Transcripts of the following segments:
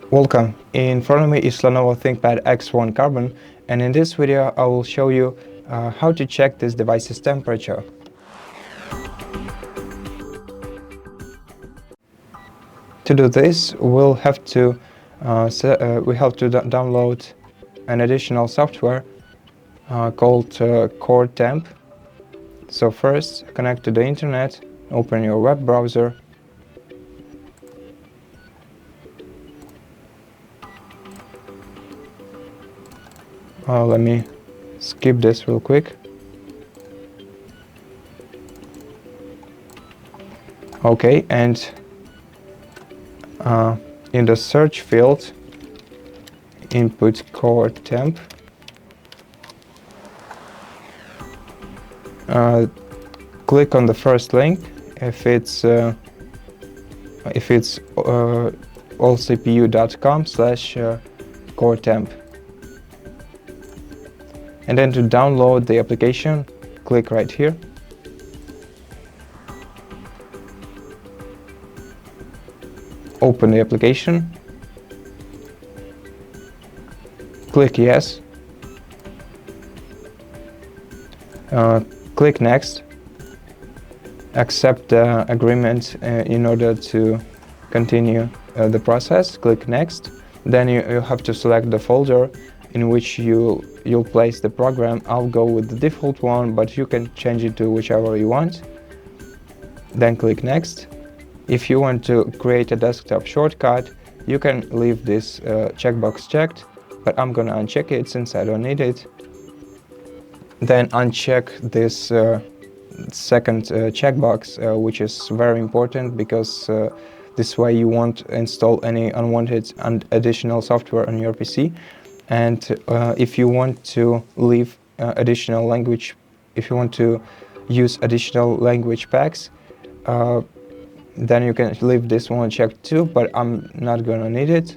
Welcome. In front of me is LENOVO ThinkPad X1 Carbon, and in this video I will show you how to check this device's temperature. To do this, we'll have to download an additional software called CoreTemp. So first, connect to the internet, open your web browser. Let me skip this real quick. Okay, and in the search field, input CoreTemp. Click on the first link if it's allcpu.com/CoreTemp. And then to download the application, click right here. Open the application. Click yes. Click next. Accept the agreement in order to continue the process. Click next. Then you have to select the folder in which you'll place the program. I'll go with the default one, but you can change it to whichever you want. Then click next. If you want to create a desktop shortcut, you can leave this checkbox checked, but I'm gonna uncheck it since I don't need it. Then uncheck this second checkbox, which is very important because this way you won't install any unwanted and additional software on your PC. And if you want to leave additional language, if you want to use additional language packs, then you can leave this one checked too, but I'm not gonna need it,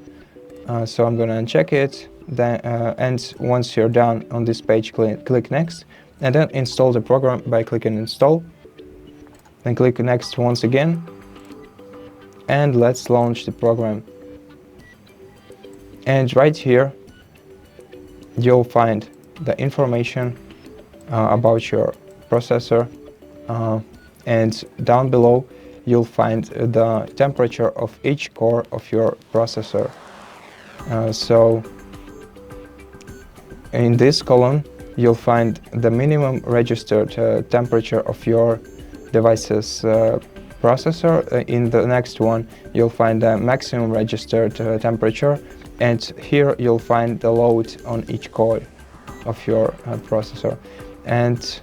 so I'm gonna uncheck it. Then, and once you're done on this page, click next, and then install the program by clicking install. Then click next once again, and let's launch the program. And right here, you'll find the information about your processor, and down below you'll find the temperature of each core of your processor. So in this column you'll find the minimum registered temperature of your device's processor. In the next one you'll find the maximum registered temperature, and here you'll find the load on each core of your processor. And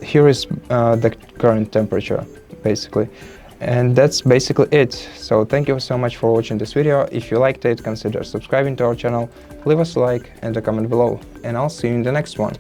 here is the current temperature, basically. And that's basically it. So thank you so much for watching this video. If you liked it, consider subscribing to our channel, leave us a like and a comment below, and I'll see you in the next one.